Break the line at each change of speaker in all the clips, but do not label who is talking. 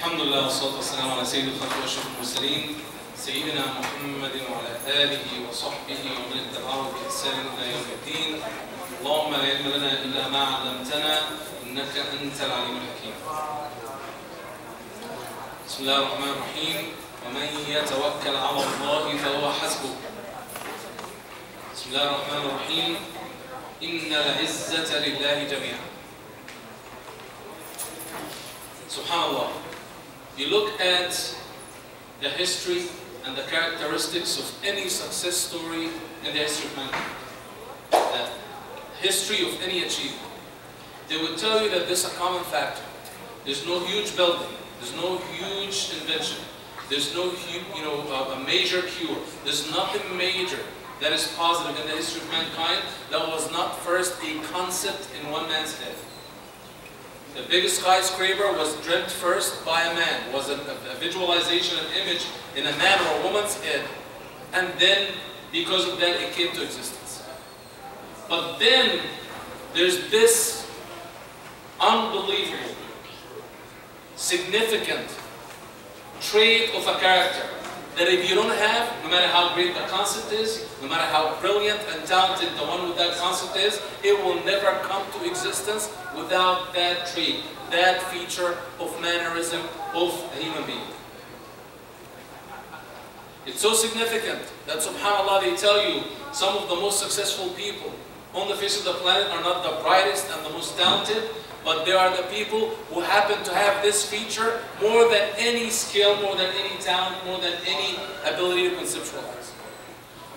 الحمد لله والصلاة والسلام على سيد الخلق وأشرف المرسلين سيدنا محمد وعلى آله وصحبه ومن اتبعه بإحسان إلى يوم الدين. اللهم لا علم لنا إلا ما علمتنا إنك أنت العليم الحكيم. بسم الله الرحمن الرحيم. ومن يتوكل على الله فهو حسبه. بسم الله الرحمن الرحيم. إن العزة لله جميعا. Subhanallah. You look at the history and the characteristics of any success story in the history of mankind, the history of any achievement, they would tell you that there's a common factor. There's no huge building, there's no huge invention, there's no a major cure, there's nothing major that is positive in the history of mankind that was not first a concept in one man's head. The biggest skyscraper was dreamt first by a man, was a visualization, an image in a man or a woman's head, and then because of that it came to existence. But then there's this unbelievable, significant trait of a character that if you don't have, no matter how great the concept is, no matter how brilliant and talented the one with that concept is, it will never come to existence without that trait, that feature of mannerism of a human being. It's so significant that subhanAllah they tell you some of the most successful people on the face of the planet are not the brightest and the most talented, but they are the people who happen to have this feature more than any skill, more than any talent, more than any ability to conceptualize.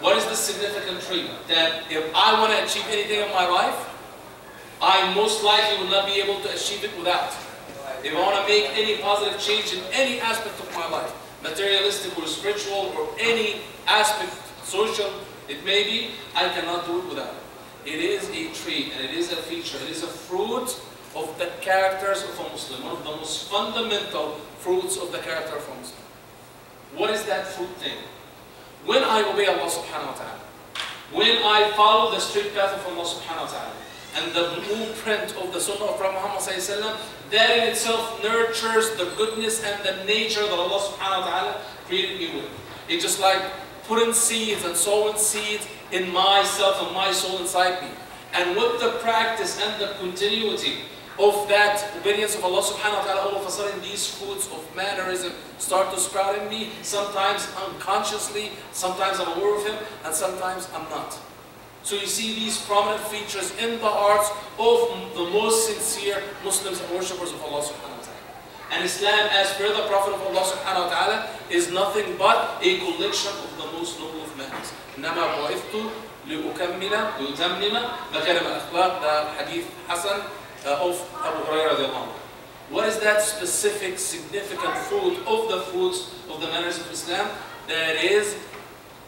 What is the significant trait? That if I want to achieve anything in my life, I most likely will not be able to achieve it without. If I want to make any positive change in any aspect of my life, materialistic or spiritual or any aspect, social it may be, I cannot do it without it. It is a trait and it is a feature, it is a fruit of the characters of a Muslim, one of the most fundamental fruits of the character of a Muslim. What is that fruit thing? When I obey Allah subhanahu wa ta'ala, when I follow the straight path of Allah subhanahu wa ta'ala, and the blueprint of the Sunnah of Prophet Muhammad sallallahu alaihi wasallam, that in itself nurtures the goodness and the nature that Allah subhanahu wa ta'ala created me with. It's just like putting seeds and sowing seeds in myself and my soul inside me. And with the practice and the continuity of that obedience of Allah subhanahu wa ta'ala, all of a sudden these foods of mannerism start to sprout in me, sometimes unconsciously, sometimes I'm aware of him, and sometimes I'm not. So you see these prominent features in the hearts of the most sincere Muslims and worshippers of Allah subhanahu wa ta'ala. And Islam, as per the Prophet of Allah subhanahu wa ta'ala, is nothing but a collection of the most noble of manners. إنما بعثت لأتمم مكارم الأخلاق, the hadith Hasan of Abu Hurairah radiallahu anhu. What is that specific, significant fruit of the fruits of the manners of Islam? That is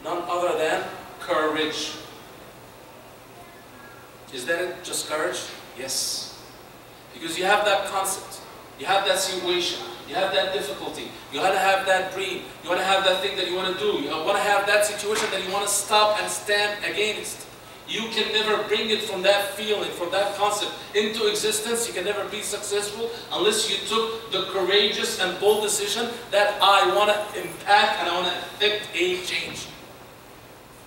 none other than courage. Is that it? Just courage? Yes. Because you have that concept, you have that situation, you have that difficulty, you want to have that dream, you want to have that thing that you want to do, you want to have that situation that you want to stop and stand against. You can never bring it from that feeling, from that concept into existence. You can never be successful unless you took the courageous and bold decision that I want to impact and I want to affect a change.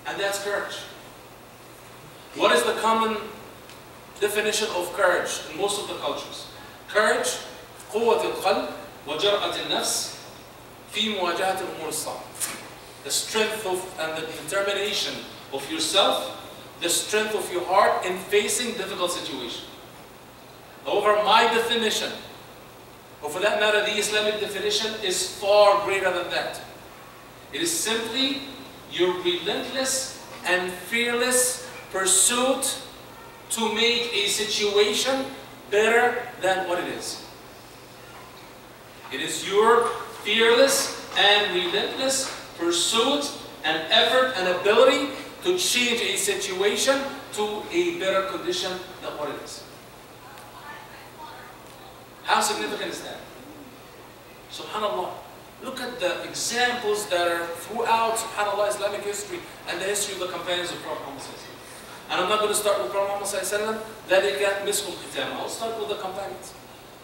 And that's courage. What is the common definition of courage in most of the cultures? Courage, قوة القلب وجرأة النفس في مواجهة الأمور الصعبة. The strength of and the determination of yourself, the strength of your heart in facing difficult situations. However, my definition, or for that matter the Islamic definition, is far greater than that. It is simply your relentless and fearless pursuit to make a situation better than what it is. It is your fearless and relentless pursuit and effort and ability to change a situation to a better condition than what it is. How significant is that? SubhanAllah. Look at the examples that are throughout, SubhanAllah, Islamic history and the history of the companions of Prophet Muhammad. And I'm not going to start with Prophet Muhammad, ذَلِكَ مِسْكُ الْخِتَامَ. I'll start with the companions.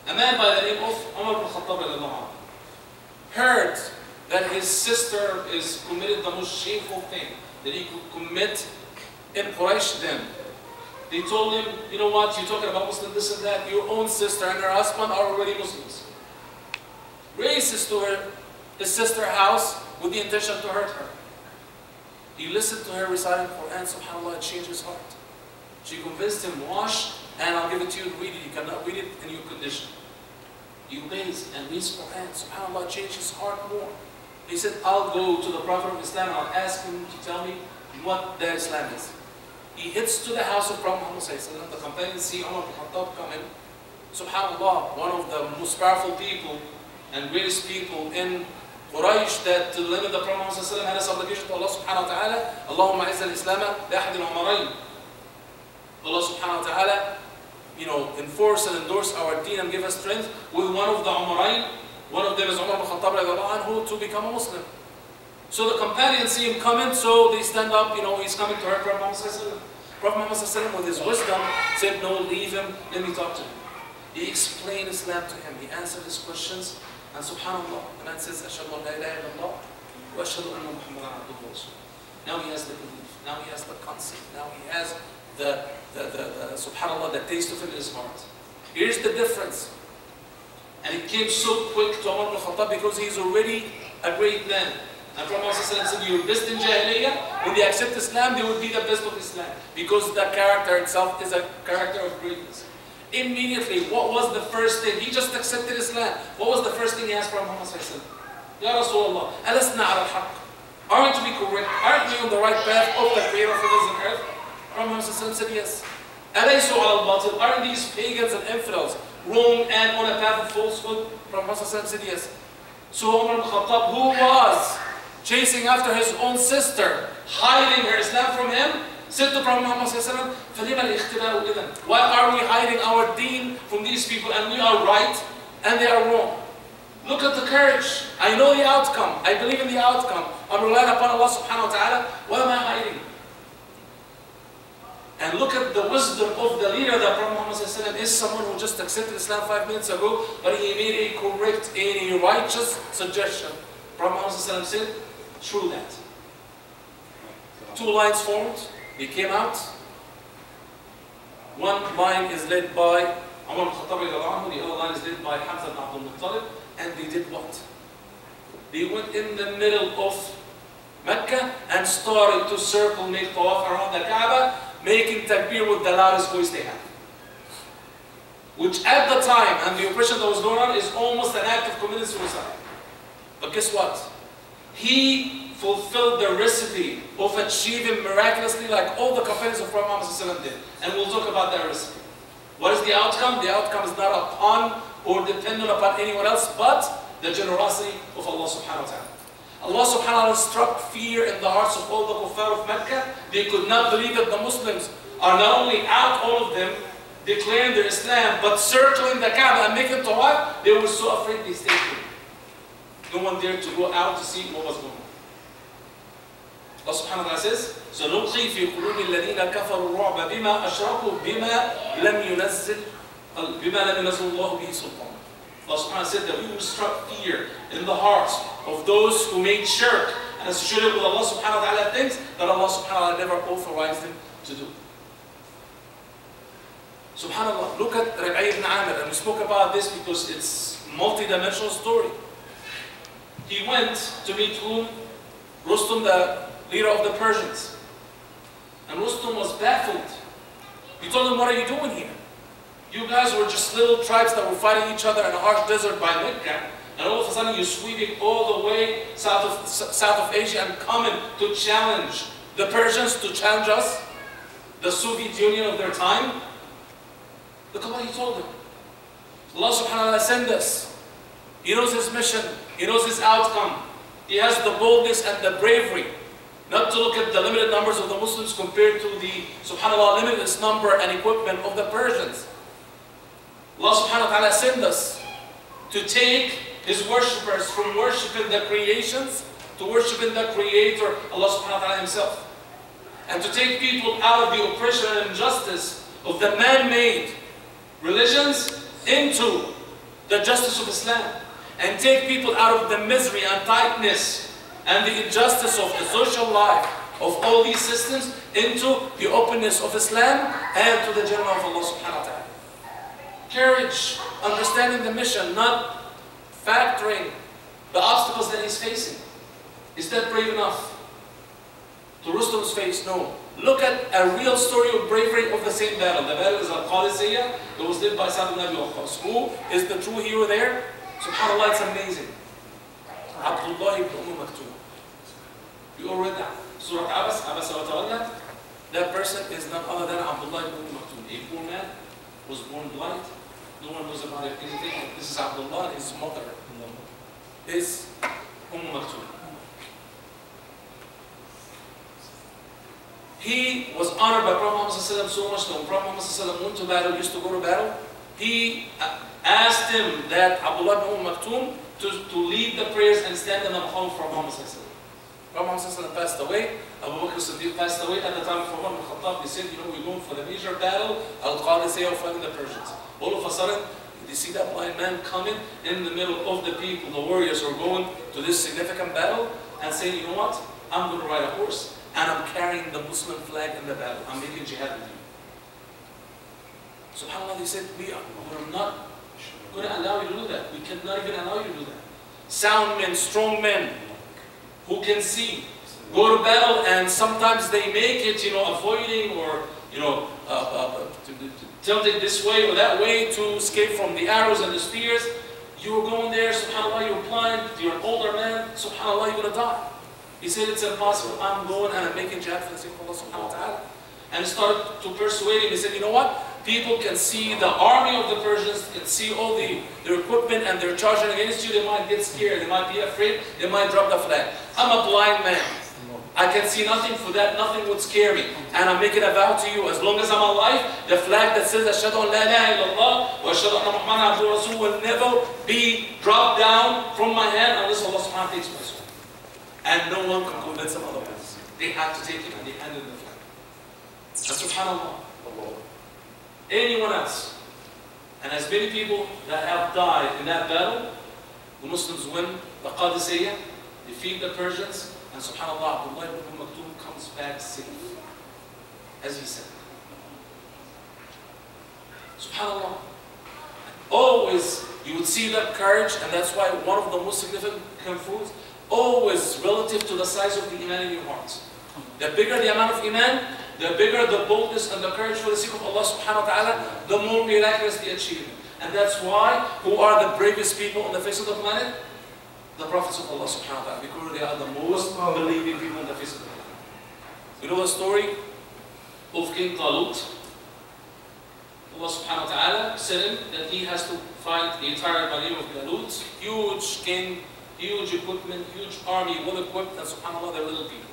A man by the name of Umar ibn Khattab, heard that his sister is committed the most shameful thing that he could commit in Quraysh then, they told him, you know what, you're talking about Muslim, this and that, your own sister and her husband are already Muslims. Races to his sister's house with the intention to hurt her. He listened to her reciting Quran, subhanAllah, it changed his heart. She convinced him, wash, and I'll give it to you to read it. You cannot read it in your condition. He obeys and reads Quran, subhanAllah, changed his heart more. He said, I'll go to the Prophet of Islam and I'll ask him to tell me what their Islam is. He hits to the house of Prophet Muhammad ﷺ. The companions see Umar ibn Khattab come in. SubhanAllah, one of the most powerful people and greatest people in Quraysh, that to the limit the Prophet Muhammad ﷺ had his obligation to Allah subhanahu wa ta'ala. Allahumma izza al-Islam bi ahad al-umarayn. Allah subhanahu wa ta'ala, enforce and endorse our deen and give us strength with one of the umarayn. One of them is Umar ibn Khattab radiallahu anhu, to become a Muslim. So the companions see him coming, so they stand up, he's coming to hurt Prophet Muhammad ﷺ. Prophet Muhammad ﷺ, with his wisdom, said, no, leave him, let me talk to him. He explained Islam to him, he answered his questions, and subhanAllah, the man says, Ashhadu an la ilaha illallah, wa ashhadu anna Muhammadan abduhu wa rasuluh. Now he has the belief, now he has the concept, now he has the subhanAllah, the taste of it in his heart. Here's the difference. And it came so quick to Umar ibn Khattab because he's already a great man. And Prophet ﷺ said, you're best in Jahiliyyah. When they accept Islam, they will be the best of Islam. Because the character itself is a character of greatness. Immediately, what was the first thing? He just accepted Islam. What was the first thing he asked Prophet Muhammad ﷺ? Ya Rasulullah, alasna ala al-haqq. Aren't we correct? Aren't we on the right path of the creator of heavens and earth? Prophet Muhammad ﷺ said yes. Alaysu ala al-batil. Aren't these pagans and infidels wrong and on a path of falsehood? Prophet Muhammad ﷺ said yes. So Umar ibn Khattab, who was chasing after his own sister, hiding her Islam from him, said to Prophet Muhammad ﷺ, why are we hiding our deen from these people, and we are right and they are wrong? Look at the courage. I know the outcome. I believe in the outcome. I'm relying upon Allah subhanahu wa ta'ala. What am I hiding? And look at the wisdom of the leader that Prophet Muhammad ﷺ is someone who just accepted Islam 5 minutes ago, but he made a correct, a righteous suggestion. Prophet Muhammad ﷺ said, true that. 2 lines formed, they came out. One line is led by Umar ibn Khattab, the other line is led by Hamza ibn Abdul Muttalib, and they did what? They went in the middle of Mecca and started to circle, make tawaf around the Kaaba, making takbir with the loudest voice they had. Which at the time, and the oppression that was going on, is almost an act of committing suicide. But guess what? He fulfilled the recipe of achieving miraculously like all the companions of Prophet Muhammad did. And we'll talk about that recipe. What is the outcome? The outcome is not upon or dependent upon anyone else, but the generosity of Allah subhanahu wa ta'ala. Allah subhanahu wa ta'ala struck fear in the hearts of all the kuffar of Mecca. They could not believe that the Muslims are not only out, all of them, declaring their Islam, but circling the Kaaba and making tawaf. They were so afraid they stayed here. No one dared to go out to see what was going on. Allah subhanahu wa ta'ala says, سَنُلْقِي فِي قُلُوبِ الَّذِينَ كَفَرُوا الرُّعْبَ بِمَا أَشْرَكُوا بِمَا لَمْ يُنَزِّلْ اللَّهُ بِهِ سُلْطَانًا. Allah subhanahu wa ta'ala said that we will struck fear in the hearts of those who made shirk and associated with Allah subhanahu wa ta'ala things that Allah subhanahu wa ta'ala never authorized them to do. Subhanallah, look at Rabi' ibn Amir, and we spoke about this because it's a multi-dimensional story. He went to meet whom? Rustum, the leader of the Persians. And Rustum was baffled. He told him, what are you doing here? You guys were just little tribes that were fighting each other in a harsh desert by Mecca. And all of a sudden you're sweeping all the way south of Asia and coming to challenge the Persians, to challenge us, the Soviet Union of their time. Look at what he told them. Allah subhanahu wa ta'ala sent us. He knows his mission. He knows his outcome. He has the boldness and the bravery not to look at the limited numbers of the Muslims compared to the, subhanAllah, limitless number and equipment of the Persians. Allah subhanahu wa ta'ala sent us to take his worshippers from worshipping the creations to worshipping the Creator, Allah subhanahu wa ta'ala himself. And to take people out of the oppression and injustice of the man-made religions into the justice of Islam. and take people out of the misery and tightness and the injustice of the social life of all these systems into the openness of Islam and to the Jannah of Allah subhanahu wa ta'ala. Courage, understanding the mission, not factoring the obstacles that he's facing. Is that brave enough? To Rustam's face? No. Look at a real story of bravery of the same battle. The battle is Al-Qadisiyah. It was led by Sa'd ibn Abi Waqqas. Who is the true hero there? SubhanAllah, it's amazing. Abdullah ibn Maktoum. You all read that. Surah Abasa wa Tawalla. That person is none other than Abdullah ibn Maktoum. A poor man, was born blind. No one knows about anything. This is Abdullah, his mother is Maktoum. He was honored by Prophet Muhammad so much that when Prophet Muhammad went to battle, used to go to battle, he asked him that Abdullah ibn Maktoum to lead the prayers and stand in the maqam for Muhammad. Prophet Muhammad passed away, Abu Bakr Siddiq passed away. At the time of Umar ibn Khattab, they said, you know, we're going for the major battle, Al-Qadisiyah, fighting the Persians. All of a sudden, you see that blind man coming in the middle of the people, the warriors are going to this significant battle and saying, you know what, I'm going to ride a horse and I'm carrying the Muslim flag in the battle. I'm making jihad with you. SubhanAllah, they said, we're not going to allow you to do that. We cannot even allow you to do that. Sound men, strong men, who can see, go to battle, and sometimes they make it, you know, avoiding or, you know, tilting this way or that way to escape from the arrows and the spears. You're going there, SubhanAllah, you're blind, you're an older man, SubhanAllah, you're going to die. He said, it's impossible. I'm going and I'm making jihad for the sake of Allah subhanahu wa ta'ala. And started to persuade him. He said, you know what? People can see the army of the Persians, can see all their equipment, and they're charging against you. They might get scared. They might be afraid. They might drop the flag. I'm a blind man. I can see nothing for that. Nothing would scare me. And I'm making a vow to you. As long as I'm alive, the flag that says, Ashhadu an la ilaha illallah wa ashhadu anna Muhammadan abduhu wa rasuluh will never be dropped down from my hand unless Allah subhanahu wa ta'ala takes my soul. And no one can convince them otherwise. They have to take it and they handed the flag. And subhanAllah, anyone else, and as many people that have died in that battle, the Muslims win the Qadisiyah, defeat the Persians, and subhanAllah, Abdullah ibn Maktoum comes back safe, as he said. SubhanAllah. Always, you would see that courage, and that's why one of the most significant fruits, always relative to the size of the iman in your heart. The bigger the amount of iman, the bigger the boldness and the courage for the sake of Allah subhanahu wa ta'ala, the more miraculous the achievement. And that's why, who are the bravest people on the face of the planet? The prophets of Allah subhanahu wa ta'ala, because they are the most believing people on the face of the planet. You know the story of King Talut? Allah subhanahu wa ta'ala said him that he has to fight the entire Bani of Talut, huge king, huge equipment, huge army, well equipped, and subhanAllah, they're little people.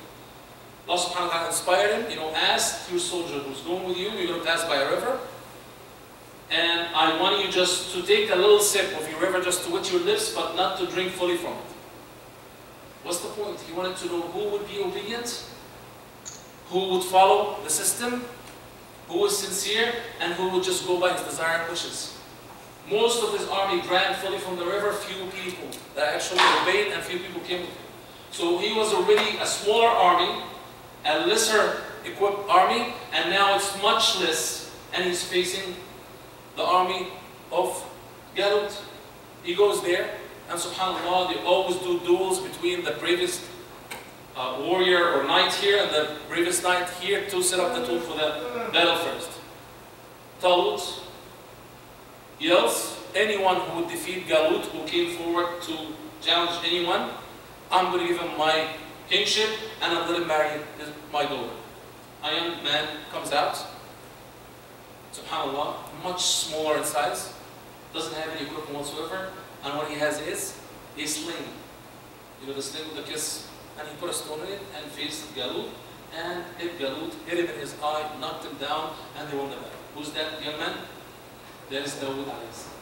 Allah subhanahu wa ta'ala inspired him, you know, ask your soldier who's going with you, you're going to pass by a river, and I want you just to take a little sip of your river just to wet your lips, but not to drink fully from it. What's the point? He wanted to know who would be obedient, who would follow the system, who was sincere, and who would just go by his desire and wishes. Most of his army drank fully from the river, few people that actually obeyed, and few people came with him. So he was already a smaller army, a lesser equipped army, and now it's much less, and he's facing the army of Jalut. He goes there, and subhanAllah, they always do duels between the bravest warrior or knight here and the bravest knight here to set up the tool for the battle first. Talut yells, anyone who would defeat Jalut, who came forward to challenge anyone, I'm going to give him my kingship and I'm going to marry my daughter. A young man comes out, subhanAllah, much smaller in size, doesn't have any equipment whatsoever, and what he has is a sling. You know the sling with the kiss? And he put a stone in it and faced Jalut, and hit Jalut, hit him in his eye, knocked him down, and they won the battle. Who's that young man? That is Dawood alayhi salam.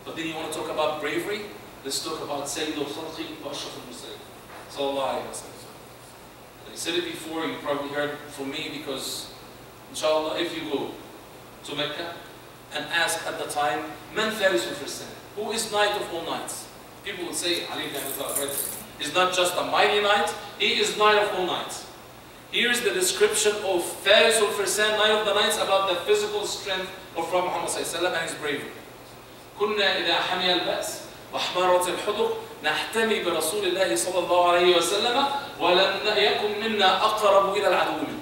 But then you want to talk about bravery? Let's talk about Sayyid al-Khalqi wa Ashraf al-Mursalin. Sallallahu alayhi wa sallam. I said it before, you probably heard from me, because inshallah, if you go to Mecca and ask at the time, Man Farisul Firsan? Who is knight of all knights? People would say, Ali ibn Abi Talib is not just a mighty knight, he is knight of all knights. Here's the description of Faris al-Firsan, knight of the knights, about the physical strength of Prophet Muhammad and his bravery. كنا إذا حمي البأس وأحمرت الحدق نحتمي برسول الله صلى الله عليه وسلم ولم يكن منا أقرب إلى العدو منه.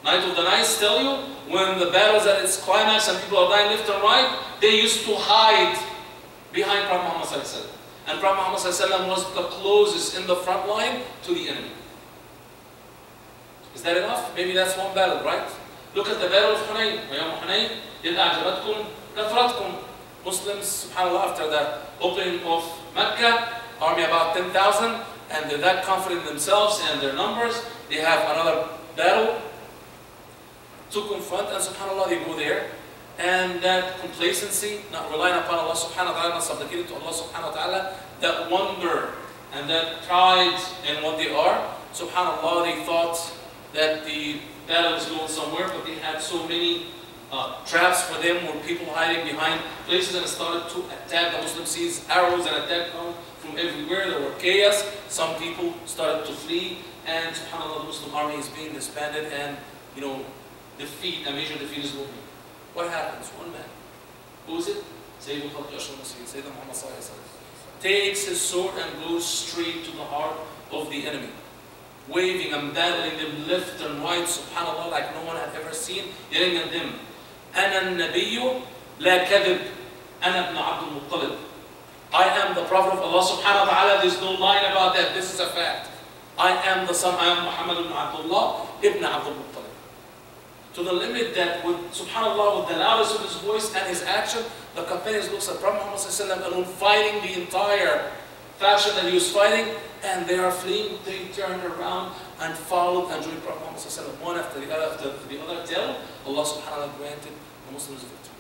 Knight of the Knights tell you, when the battle is at its climax and people are dying left and right, they used to hide behind Prophet Muhammad. And Prophet Muhammad was the closest in the front line to the enemy. Is that enough? Maybe that's one battle, right? Look at the battle of Hunayn. وَيَوْمَ حُنَيْنٍ إِذْ أَعْجَبَتْكُمْ كَثْرَتْكُمْ. Muslims, subhanAllah, after the opening of Mecca, army about 10,000, and they're that confident in themselves and their numbers, they have another battle to confront, and subhanAllah, they go there. And that complacency, not relying upon Allah subhanahu wa ta'ala, not supplicating to Allah subhanahu wa ta'ala, that wonder and that pride in what they are, subhanAllah, they thought that the battle is going somewhere, but they had so many traps for them, where people hiding behind places, and started to attack. The Muslims seized arrows and attacked them from everywhere. There were chaos. Some people started to flee, and subhanAllah, the Muslim army is being disbanded, and a major defeat is looming. What happens? One man. Who is it? Sayyidul Khalq Ashraf Masih, Sayyidina Muhammad sallallahu alaihi wasallam, takes his sword and goes straight to the heart of the enemy, waving and battling them left and right, subhanAllah, like no one had ever seen, yelling at them, أنا النبي لا كذب أنا ابن عبد المطلب. I am the Prophet of Allah subhanahu wa ta'ala, there's no lying about that, this is a fact. I am the son, I am Muhammad ibn Abdullah ibn Abdul Muttalib. To the limit that, with subhanAllah, with the loudest of his voice and his action, the companions looks at Prophet Muhammad alone fighting the entire faction that he was fighting, and they are fleeing. They turned around and followed and joined Prophet Muhammad one after the other till Allah subhanahu wa ta'ala granted the Muslims victory.